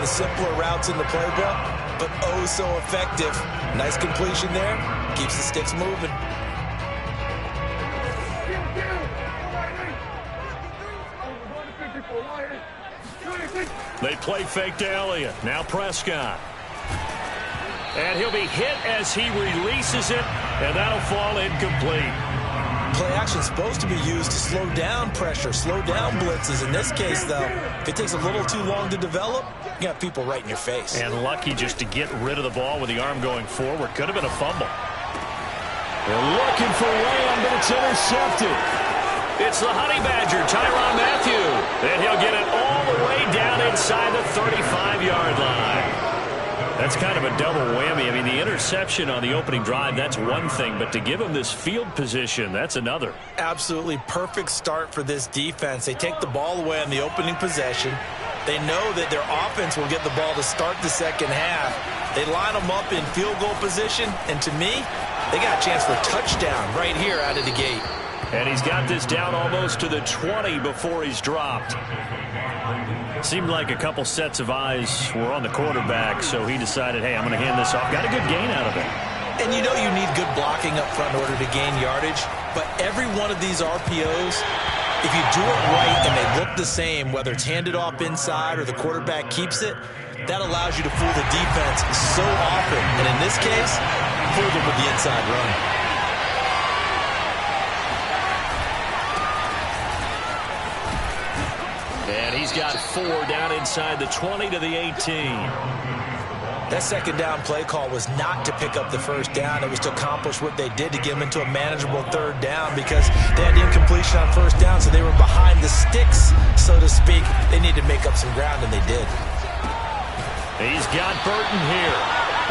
the simpler routes in the playbook, but oh so effective. Nice completion there. Keeps the sticks moving. They play fake to Elliott. Now Prescott. And he'll be hit as he releases it, and that'll fall incomplete. Play action is supposed to be used to slow down pressure, slow down blitzes. In this case, though, if it takes a little too long to develop, you got people right in your face. And lucky just to get rid of the ball with the arm going forward. Could have been a fumble. They're looking for Lamb, but it's intercepted. It's the Honey Badger, Tyrann Mathieu. And he'll get it all the way down inside the 35-yard line. That's kind of a double whammy. I mean, the interception on the opening drive, that's one thing. But to give him this field position, that's another. Absolutely perfect start for this defense. They take the ball away on the opening possession. They know that their offense will get the ball to start the second half. They line them up in field goal position. And to me, they got a chance for a touchdown right here out of the gate. And he's got this down almost to the 20 before he's dropped. Seemed like a couple sets of eyes were on the quarterback, so he decided, hey, I'm going to hand this off. Got a good gain out of it. And you know you need good blocking up front in order to gain yardage, but every one of these RPOs, if you do it right and they look the same, whether it's handed off inside or the quarterback keeps it, that allows you to fool the defense so often. And in this case, fool them with the inside run. And he's got 4 down inside the 20 to the 18. That second down play call was not to pick up the first down. It was to accomplish what they did to get them into a manageable third down because they had incompletion on first down, so they were behind the sticks, so to speak. They needed to make up some ground, and they did. He's got Burton here.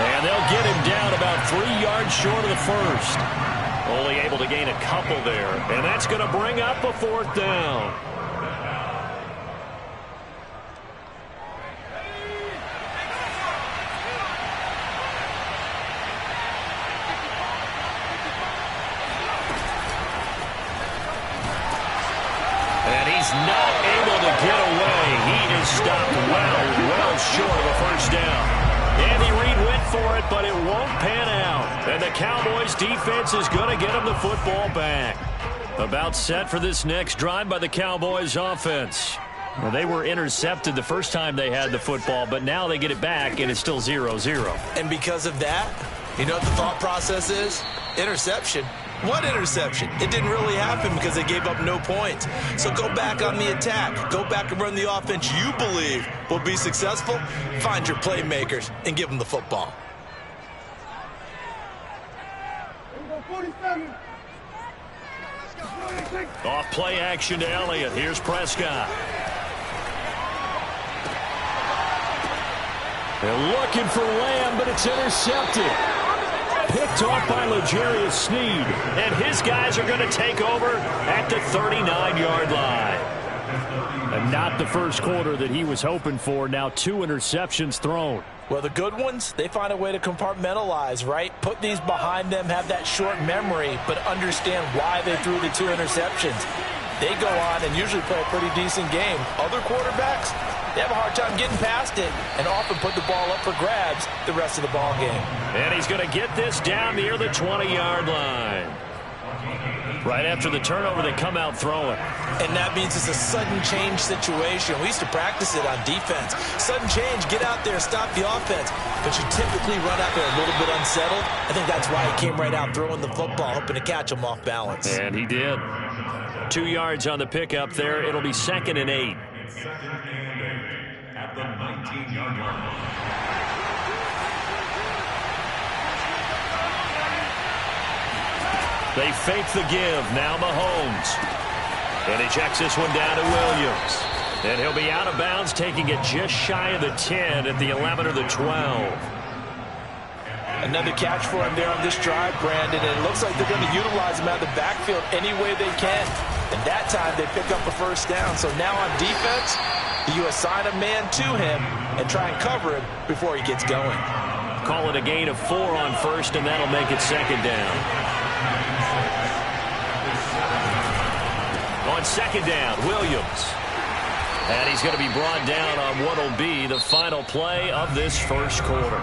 And they'll get him down about 3 yards short of the first. Only able to gain a couple there. And that's going to bring up a 4th down. Not able to get away. He is stopped well short of a first down. Andy Reid went for it, but it won't pan out. And the Cowboys defense is going to get him the football back. About set for this next drive by the Cowboys offense. Well, they were intercepted the first time they had the football, but now they get it back, and it's still 0-0. And because of that, you know what the thought process is? Interception. What interception? It didn't really happen because they gave up no points. So go back on the attack. Go back and run the offense you believe will be successful. Find your playmakers and give them the football. Off play action to Elliott. Here's Prescott. They're looking for Lamb, but it's intercepted. Picked off by L'Jarius Sneed. And his guys are going to take over at the 39-yard line. And not the first quarter that he was hoping for. Now 2 interceptions thrown. Well, the good ones, they find a way to compartmentalize, right? Put these behind them, have that short memory, but understand why they threw the 2 interceptions. They go on and usually play a pretty decent game. Other quarterbacks, they have a hard time getting past it and often put the ball up for grabs the rest of the ball game. And he's going to get this down near the 20-yard line. Right after the turnover, they come out throwing. And that means it's a sudden change situation. We used to practice it on defense. Sudden change, get out there, stop the offense. But you typically run out there a little bit unsettled. I think that's why he came right out throwing the football, hoping to catch him off balance. And he did. 2 yards on the pickup there. It'll be 2nd and 8. At the 19-yard line. They fake the give. Now Mahomes. And he checks this one down to Williams. And he'll be out of bounds, taking it just shy of the 10 at the 11 or the 12. Another catch for him there on this drive, Brandon. And it looks like they're going to utilize him out of the backfield any way they can. And that time they pick up a first down. So now on defense, you assign a man to him and try and cover him before he gets going. Call it a gain of 4 on first, and that'll make it 2nd down. On 2nd down, Williams. And he's going to be brought down on what will be the final play of this first quarter.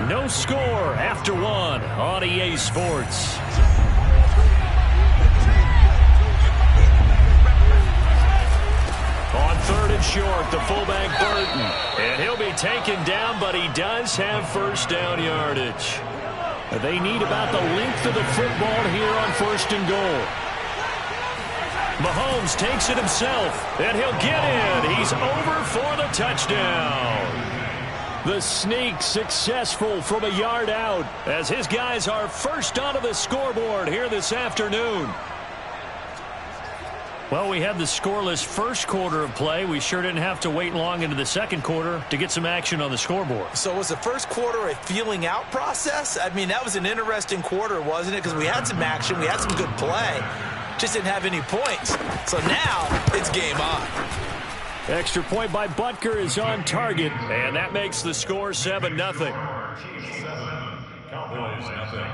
No score after one on EA Sports. On third and short, the fullback Burton. And he'll be taken down, but he does have first down yardage. They need about the length of the football here on first and goal. Mahomes takes it himself, and he'll get in. He's over for the touchdown. The sneak successful from a yard out as his guys are first onto the scoreboard here this afternoon. Well, we had the scoreless first quarter of play. We sure didn't have to wait long into the second quarter to get some action on the scoreboard. So was the first quarter a feeling out process? I mean, that was an interesting quarter, wasn't it? Because we had some action, we had some good play. Just didn't have any points. So now it's game on. Extra point by Butker is on target, and that makes the score 7-0. Cowboys nothing.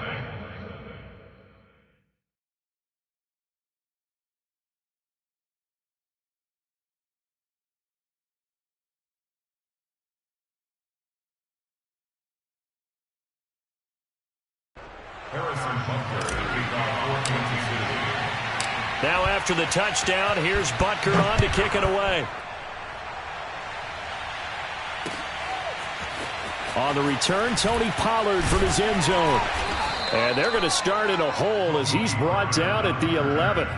Now after the touchdown, here's Butker on to kick it away. On the return, Tony Pollard from his end zone. And they're going to start in a hole as he's brought down at the 11.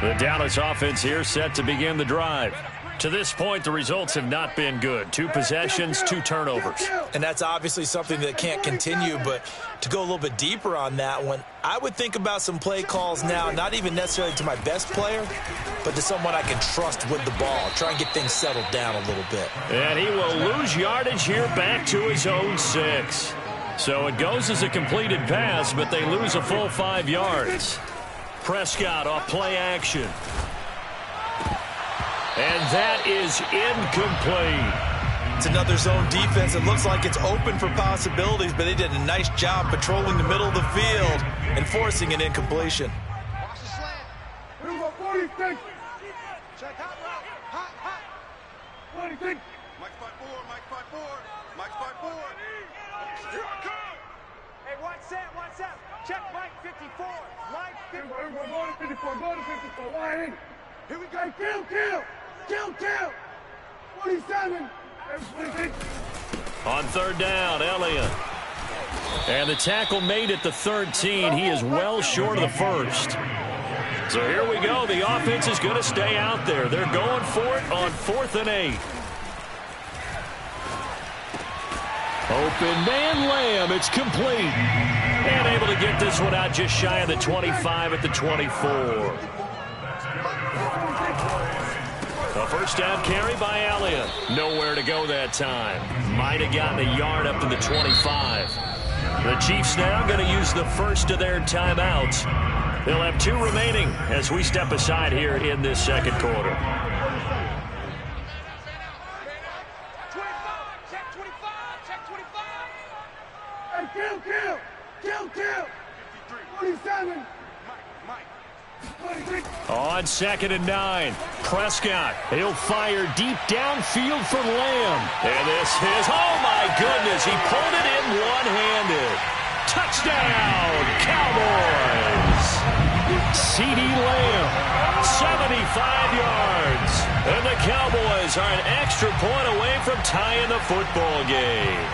The Dallas offense here set to begin the drive. To this point, the results have not been good. 2 possessions, 2 turnovers. And that's obviously something that can't continue, but to go a little bit deeper on that one, I would think about some play calls now, not even necessarily to my best player, but to someone I can trust with the ball. Try and get things settled down a little bit. And he will lose yardage here back to his own 6. So it goes as a completed pass, but they lose a full 5 yards. Prescott off play action. And that is incomplete. It's another zone defense. It looks like it's open for possibilities, but they did a nice job patrolling the middle of the field and forcing an incompletion. Watch the slant. What do you think? Check hot route. Hot, hot. What do you think? Mike 5-4, Mike 5-4, Mike 5-4. Here I come. Hey, watch that. Check Mike 54. Mike 54. Go to 54. Go to 54. Why? Here we go. Kill. 47. On third down, Elliott. And the tackle made at the 13. He is well short of the first. So here we go. The offense is going to stay out there. They're going for it on 4th and 8. Open man Lamb. It's complete. And able to get this one out just shy of the 25 at the 24. A first down carry by Elliott. Nowhere to go that time. Might have gotten a yard up to the 25. The Chiefs now going to use the first of their timeouts. They'll have 2 remaining as we step aside here in this second quarter. 25. Check 25. Hey, kill. 47. On 2nd and 9, Prescott. He'll fire deep downfield for Lamb. And this is, oh my goodness, he pulled it in one-handed. Touchdown, Cowboys. CeeDee Lamb, 75 yards. And the Cowboys are an extra point away from tying the football game.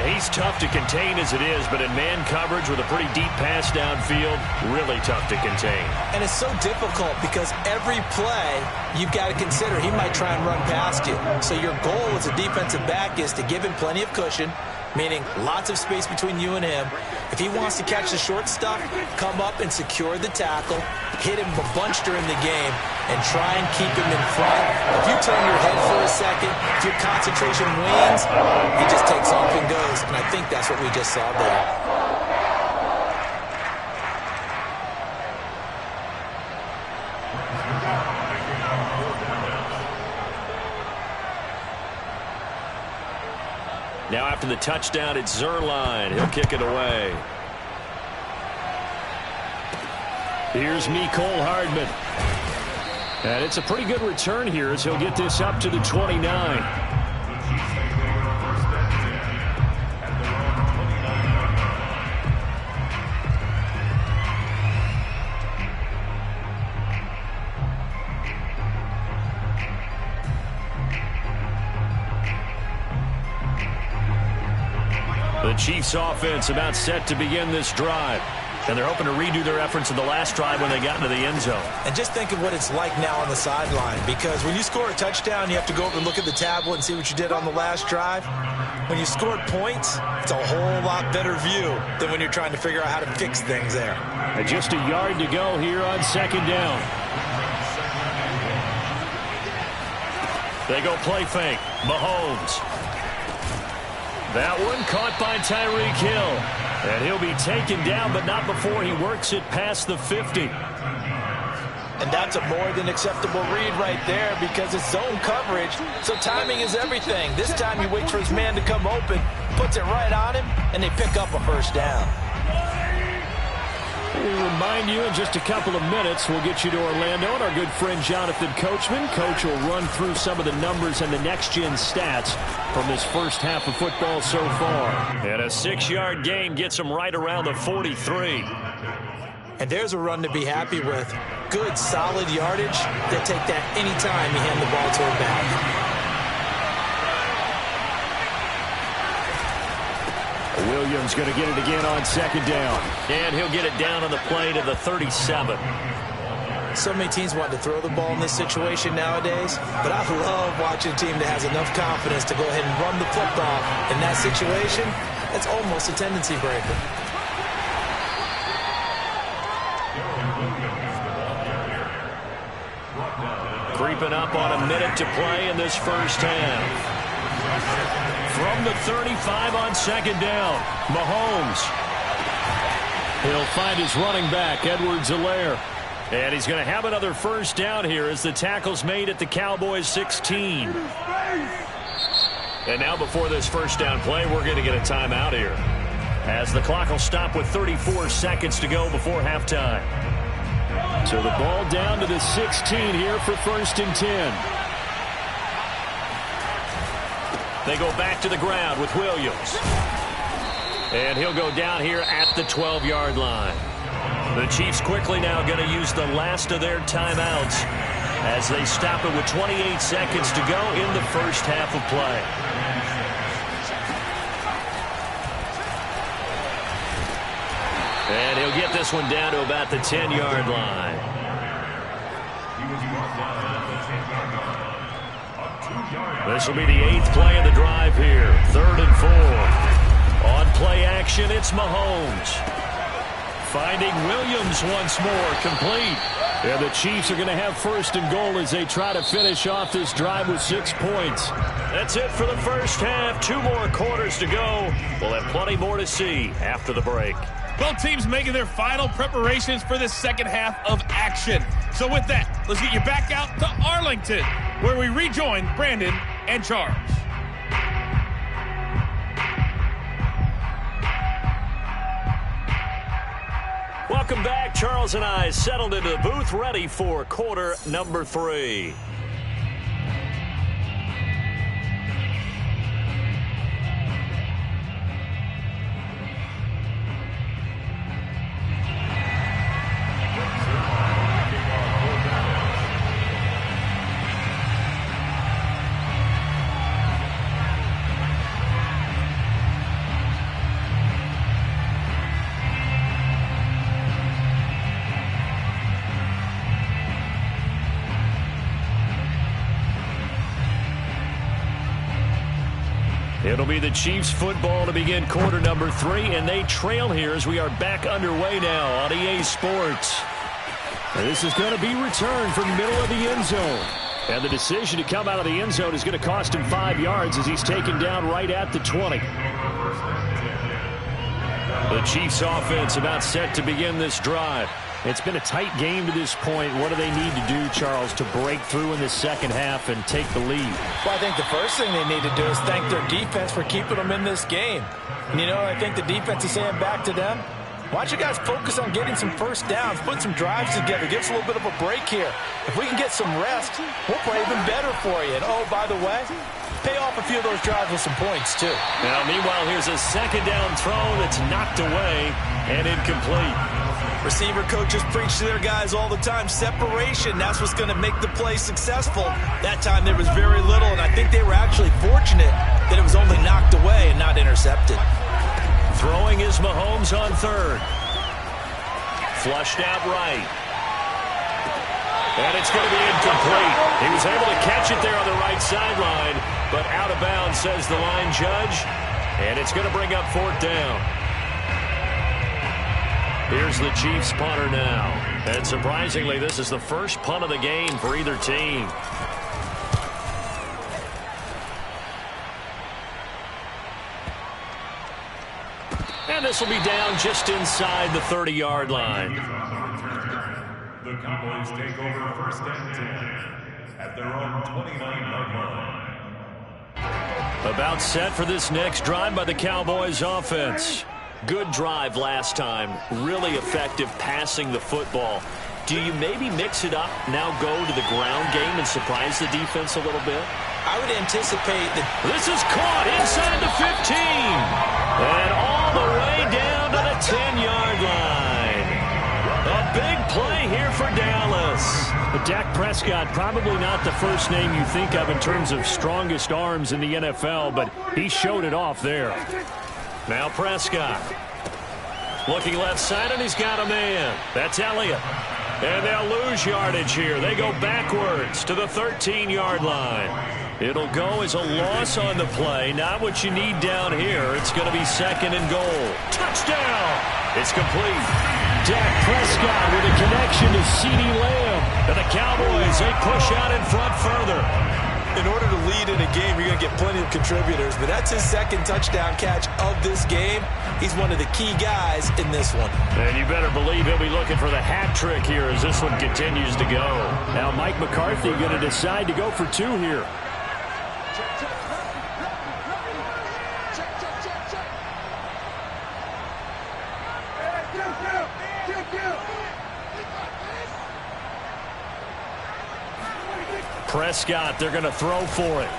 He's tough to contain as it is, but in man coverage with a pretty deep pass downfield, really tough to contain. And it's so difficult because every play you've got to consider he might try and run past you. So your goal as a defensive back is to give him plenty of cushion, meaning lots of space between you and him. If he wants to catch the short stuff, come up and secure the tackle, hit him a bunch during the game, and try and keep him in front. If you turn your head for a second, if your concentration wanes, he just takes off and goes. And I think that's what we just saw there. Now after the touchdown, it's Zerline. He'll kick it away. Here's Mecole Hardman. And it's a pretty good return here as he'll get this up to the 29. The Chiefs offense about set to begin this drive. And they're hoping to redo their efforts in the last drive when they got into the end zone. And just think of what it's like now on the sideline, because when you score a touchdown, you have to go over and look at the tablet and see what you did on the last drive. When you scored points, it's a whole lot better view than when you're trying to figure out how to fix things there. And just a yard to go here on second down. They go play fake. Mahomes. That one caught by Tyreek Hill. And he'll be taken down, but not before he works it past the 50. And that's a more than acceptable read right there because it's zone coverage, so timing is everything. This time he waits for his man to come open, puts it right on him, and they pick up a first down. We remind you in just a couple of minutes, we'll get you to Orlando and our good friend Jonathan Coachman. Coach will run through some of the numbers and the next-gen stats from this first half of football so far. And a 6-yard gain gets him right around the 43. And there's a run to be happy with. Good, solid yardage. They take that anytime you hand the ball to a back. Williams going to get it again on second down. And he'll get it down on the play to the 37. So many teams want to throw the ball in this situation nowadays, but I love watching a team that has enough confidence to go ahead and run the football. In that situation, that's almost a tendency breaker. Creeping up on a minute to play in this first half. From the 35 on second down, Mahomes. He'll find his running back, Edwards-Helaire. And he's going to have another first down here as the tackle's made at the Cowboys 16. And now before this first down play, we're going to get a timeout here, as the clock will stop with 34 seconds to go before halftime. So the ball down to the 16 here for 1st and 10. They go back to the ground with Williams. And he'll go down here at the 12-yard line. The Chiefs quickly now going to use the last of their timeouts as they stop it with 28 seconds to go in the first half of play. And he'll get this one down to about the 10-yard line. This will be the 8th play of the drive here. 3rd and 4. On play action, it's Mahomes. Finding Williams once more, complete. And the Chiefs are going to have 1st and goal as they try to finish off this drive with 6 points. That's it for the first half. 2 more quarters to go. We'll have plenty more to see after the break. Both teams making their final preparations for this second half of action. So with that, let's get you back out to Arlington, where we rejoin Brandon and Charles. Welcome back. Charles and I settled into the booth, ready for quarter number 3. It'll be the Chiefs football to begin quarter number 3, and they trail here as we are back underway now on EA Sports. And this is going to be returned from the middle of the end zone. And the decision to come out of the end zone is going to cost him 5 yards as he's taken down right at the 20. The Chiefs offense about set to begin this drive. It's been a tight game to this point. What do they need to do, Charles, to break through in the second half and take the lead? Well, I think the first thing they need to do is thank their defense for keeping them in this game. And, you know, I think the defense is saying back to them, Watch you guys focus on getting some first downs, put some drives together, give us a little bit of a break here. If we can get some rest, we'll play even better for you. And, oh, by the way, pay off a few of those drives with some points, too. Now, meanwhile, here's a second down throw that's knocked away and incomplete. Receiver coaches preach to their guys all the time. Separation, that's what's going to make the play successful. That time there was very little, and I think they were actually fortunate that it was only knocked away and not intercepted. Throwing is Mahomes on third. Flushed out right. And it's going to be incomplete. He was able to catch it there on the right sideline, but out of bounds, says the line judge. And it's going to bring up fourth down. Here's the Chiefs punter now. And surprisingly, this is the first punt of the game for either team. And this will be down just inside the 30-yard line. The Cowboys take over first and 10 at their own 29-yard line. About set for this next drive by the Cowboys offense. Good drive last time. Really effective passing the football. Do you maybe mix it up, now go to the ground game and surprise the defense a little bit? I would anticipate that this is caught inside the 15. And all the way down to the 10-yard line. A big play here for Dallas. But Dak Prescott, probably not the first name you think of in terms of strongest arms in the NFL, but he showed it off there. Now Prescott. Looking left side, and he's got a man. That's Elliott. And they'll lose yardage here. They go backwards to the 13-yard line. It'll go as a loss on the play. Not what you need down here. It's going to be second and goal. Touchdown! It's complete. Dak Prescott with a connection to CeeDee Lamb. And the Cowboys, they push out in front further. in order to lead in a game, you're going to get plenty of contributors. But that's his second touchdown catch of this game. He's one of the key guys in this one. And you better believe he'll be looking for the hat trick here as this one continues to go. Now Mike McCarthy going to decide to go for two here. Prescott, they're going to throw for it.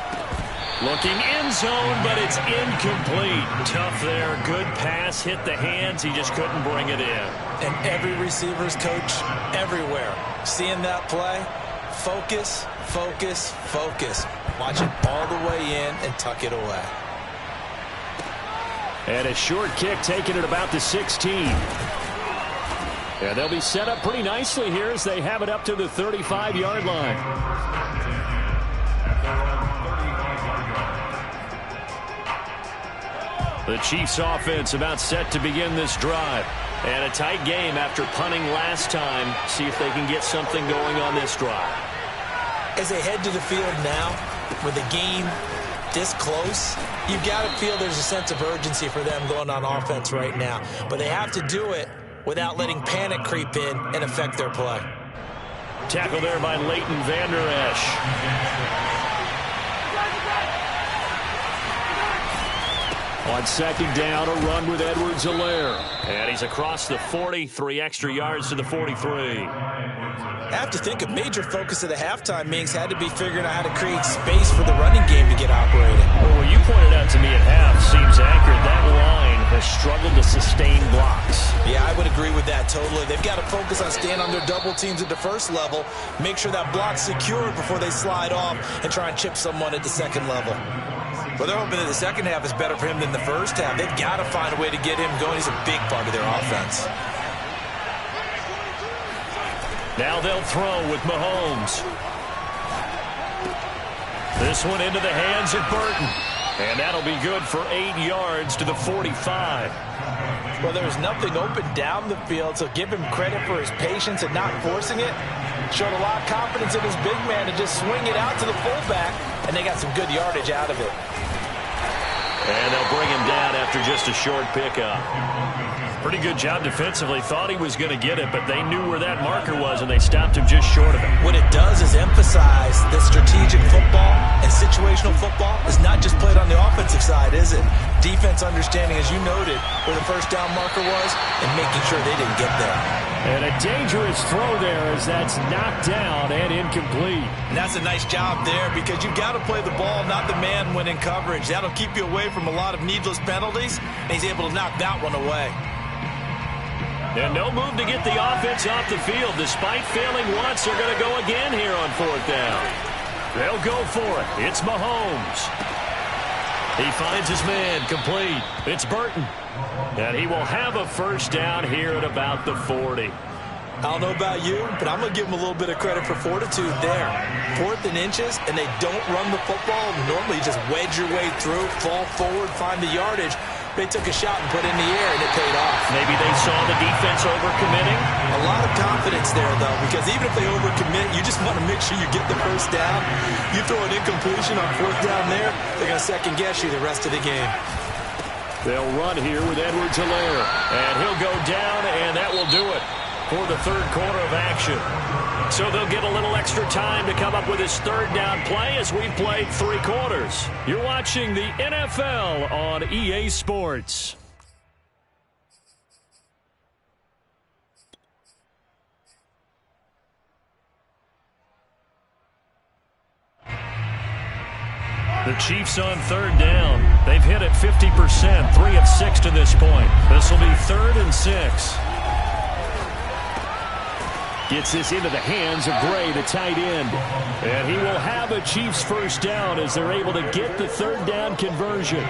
Looking end zone, but it's incomplete. Tough there. Good pass, hit the hands. He just couldn't bring it in. And every receiver's coach everywhere, seeing that play, focus, focus, focus. Watch it all the way in and tuck it away. And a short kick taken at about the 16. And they'll be set up pretty nicely here as they have it up to the 35-yard line. The Chiefs offense about set to begin this drive. And a tight game after punting last time. See if they can get something going on this drive. As they head to the field now, with the game this close, you've got to feel there's a sense of urgency for them going on offense right now. But they have to do it without letting panic creep in and affect their play. Tackle there by Leighton Vander Esch. On second down, a run with Edwards-Helaire. And he's across the 40, 3 extra yards to the 43. I have to think a major focus of the halftime meetings had to be figuring out how to create space for the running game to get operating. Well, what you pointed out to me at half seems accurate. That line has struggled to sustain blocks. Yeah, I would agree with that totally. They've got to focus on staying on their double teams at the first level, make sure that block's secure before they slide off and try and chip someone at the second level. Well, they're hoping that the second half is better for him than the first half. They've got to find a way to get him going. He's a big part of their offense. Now they'll throw with Mahomes. This one into the hands of Burton. And that'll be good for 8 yards to the 45. Well, there was nothing open down the field, so give him credit for his patience and not forcing it. Showed a lot of confidence in his big man to just swing it out to the fullback, and they got some good yardage out of it. And they'll bring him down after just a short pickup. Pretty good job defensively. Thought he was going to get it, but they knew where that marker was, and they stopped him just short of it. What it does is emphasize that strategic football and situational football is not just played on the offensive side, is it? Defense understanding, as you noted, where the first down marker was and making sure they didn't get there. And a dangerous throw there as that's knocked down and incomplete. And that's a nice job there because you've got to play the ball, not the man when in coverage. That'll keep you away from a lot of needless penalties, and he's able to knock that one away. And no move to get the offense off the field. Despite failing once, they're going to go again here on fourth down. They'll go for it. It's Mahomes. He finds his man, complete. It's Burton. And he will have a first down here at about the 40. I don't know about you, but I'm going to give them a little bit of credit for fortitude there. 4th and inches, and they don't run the football. Normally, you just wedge your way through, fall forward, find the yardage. They took a shot and put it in the air, and it paid off. Maybe they saw the defense overcommitting. A lot of confidence there, though, because even if they overcommit, you just want to make sure you get the first down. You throw an incompletion on 4th down there, they're going to second-guess you the rest of the game. They'll run here with Edwards-Helaire, and he'll go down, and that will do it for the third quarter of action. So they'll get a little extra time to come up with his third down play as we've played 3 quarters. You're watching the NFL on EA Sports. The Chiefs on third down. They've hit it 50%, 3 of 6 to this point. This will be 3rd and 6. Gets this into the hands of Gray, the tight end. And he will have a Chiefs first down as they're able to get the third down conversion.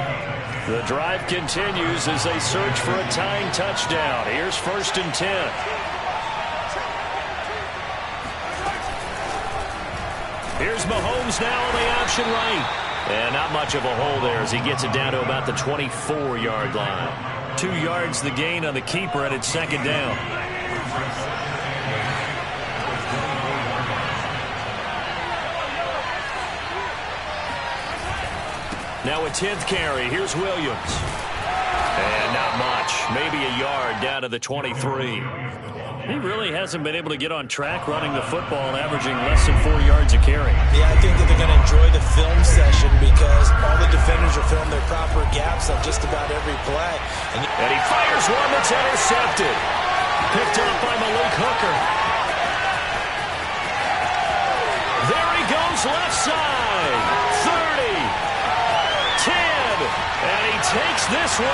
The drive continues as they search for a tying touchdown. Here's 1st and 10. Here's Mahomes now on the option right. And not much of a hole there as he gets it down to about the 24-yard line. 2 yards the gain on the keeper, and it's 2nd down. Now a 10th carry. Here's Williams. And not much. Maybe a yard down to the 23. He really hasn't been able to get on track running the football, averaging less than 4 yards a carry. Yeah, I think that they're going to enjoy the film session because all the defenders will film their proper gaps on just about every play. And he fires one that's intercepted. Picked up by Malik Hooker. There he goes left side. 30. 10. And he takes this one